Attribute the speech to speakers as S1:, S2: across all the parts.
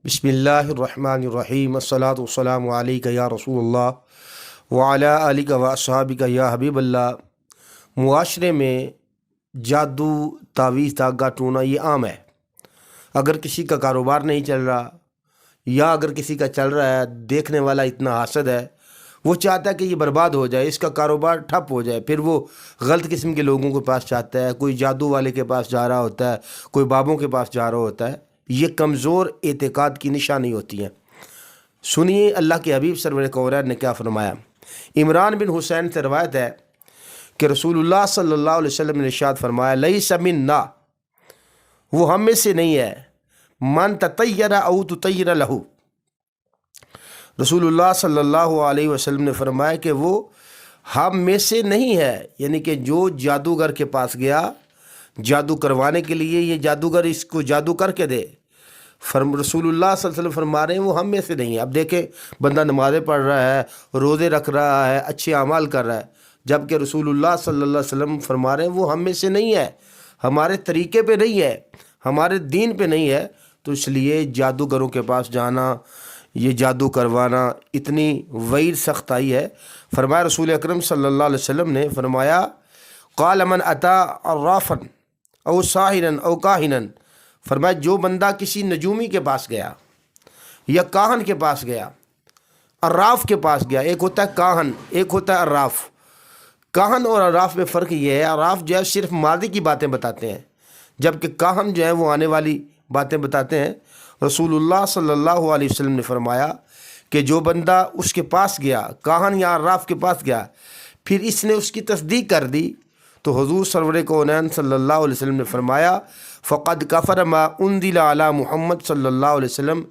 S1: بسم اللہ الرحمن الرحیم الصلاۃ والسلام علیک یا رسول اللہ وعلی آلک و اصحابک یا حبیب اللہ۔ معاشرے میں جادو، تعویذ، دھاگا ٹونا یہ عام ہے۔ اگر کسی کا کاروبار نہیں چل رہا یا اگر کسی کا چل رہا ہے، دیکھنے والا اتنا حاسد ہے، وہ چاہتا ہے کہ یہ برباد ہو جائے، اس کا کاروبار ٹھپ ہو جائے، پھر وہ غلط قسم کے لوگوں کے پاس جاتا ہے، کوئی جادو والے کے پاس جا رہا ہوتا ہے، کوئی بابوں کے پاس جا رہا ہوتا ہے۔ یہ کمزور اعتقاد کی نشانی ہوتی ہیں۔ سنیے اللہ کے حبیب سرور کونین نے کیا فرمایا۔ عمران بن حسین سے روایت ہے کہ رسول اللہ صلی اللہ علیہ وسلم نے ارشاد فرمایا، لیس منا، وہ ہم میں سے نہیں ہے، من تطیر او تطیر لہو۔ رسول اللہ صلی اللہ علیہ وسلم نے فرمایا کہ وہ ہم میں سے نہیں ہے، یعنی کہ جو جادوگر کے پاس گیا جادو کروانے کے لیے، یہ جادوگر اس کو جادو کر کے دے، رسول اللہ صلی اللہ علیہ وسلم فرما رہے ہیں وہ ہم میں سے نہیں ہے۔ اب دیکھیں، بندہ نمازیں پڑھ رہا ہے، روزے رکھ رہا ہے، اچھے اعمال کر رہا ہے، جبکہ رسول اللہ صلی اللہ علیہ وسلم فرما رہے ہیں وہ ہم میں سے نہیں ہے، ہمارے طریقے پہ نہیں ہے، ہمارے دین پہ نہیں ہے۔ تو اس لیے جادوگروں کے پاس جانا، یہ جادو کروانا، اتنی وعید سخت آئی ہے۔ فرمایا رسول اکرم صلی اللہ علیہ وسلم نے فرمایا، قال من اتا عرافا او ساحرا او کاہنا، فرمایا جو بندہ کسی نجومی کے پاس گیا یا کاہن کے پاس گیا، عراف کے پاس گیا، ایک ہوتا ہے کاہن، ایک ہوتا ہے عراف۔ کاہن اور عراف میں فرق یہ ہے، عراف جو ہے صرف ماضی کی باتیں بتاتے ہیں، جبکہ کاہن جو ہے وہ آنے والی باتیں بتاتے ہیں۔ رسول اللہ صلی اللہ علیہ وسلم نے فرمایا کہ جو بندہ اس کے پاس گیا، کاہن یا عراف کے پاس گیا، پھر اس نے اس کی تصدیق کر دی، تو حضور سرور کونین صلی اللہ علیہ وسلم نے فرمایا، فقد کفر ما انزل علی محمد صلی اللہ علیہ وسلم،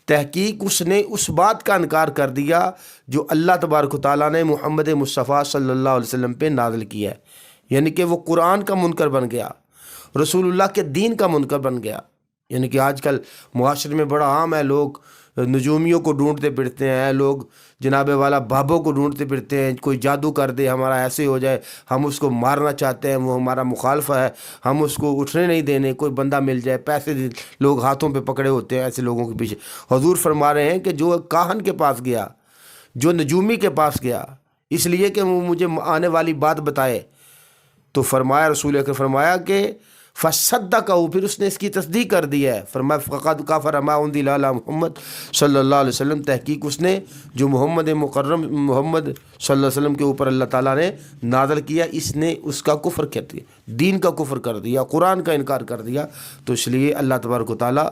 S1: تحقیق اس نے اس بات کا انکار کر دیا جو اللہ تبارک و تعالیٰ نے محمد مصطفیٰ صلی اللہ علیہ وسلم پہ نازل کیا ہے، یعنی کہ وہ قرآن کا منکر بن گیا، رسول اللہ کے دین کا منکر بن گیا۔ یعنی کہ آج کل معاشرے میں بڑا عام ہے، لوگ نجومیوں کو ڈھونڈتے پھرتے ہیں، لوگ جناب والا بابوں کو ڈھونڈتے پھرتے ہیں، کوئی جادو کر دے ہمارا ایسے ہو جائے، ہم اس کو مارنا چاہتے ہیں، وہ ہمارا مخالف ہے، ہم اس کو اٹھنے نہیں دینے، کوئی بندہ مل جائے، پیسے لوگ ہاتھوں پہ پکڑے ہوتے ہیں ایسے لوگوں کے پیچھے۔ حضور فرما رہے ہیں کہ جو کاہن کے پاس گیا، جو نجومی کے پاس گیا، اس لیے کہ وہ مجھے آنے والی بات بتائے، تو فرمایا رسول اکرم فرمایا کہ فصدقہ، پھر اس نے اس کی تصدیق کر دی ہے۔ فرمایا فقد کفر ما انزل علی محمد صلی اللہ علیہ وسلم، تحقیق اس نے جو محمد مکرم محمد صلی اللہ علیہ وسلم کے اوپر اللہ تعالیٰ نے نازل کیا، اس نے اس کا کفر کر دیا، دین کا کفر کر دیا، قرآن کا انکار کر دیا۔ تو اس لیے اللہ تبارک و تعالیٰ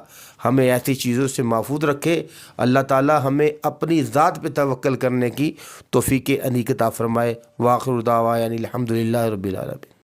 S1: ہمیں ایسی چیزوں سے محفوظ رکھے، اللہ تعالیٰ ہمیں اپنی ذات پہ توکل کرنے کی توفیق عنایت عطا فرمائے۔ وآخر دعوانا الحمد للہ رب العالمین۔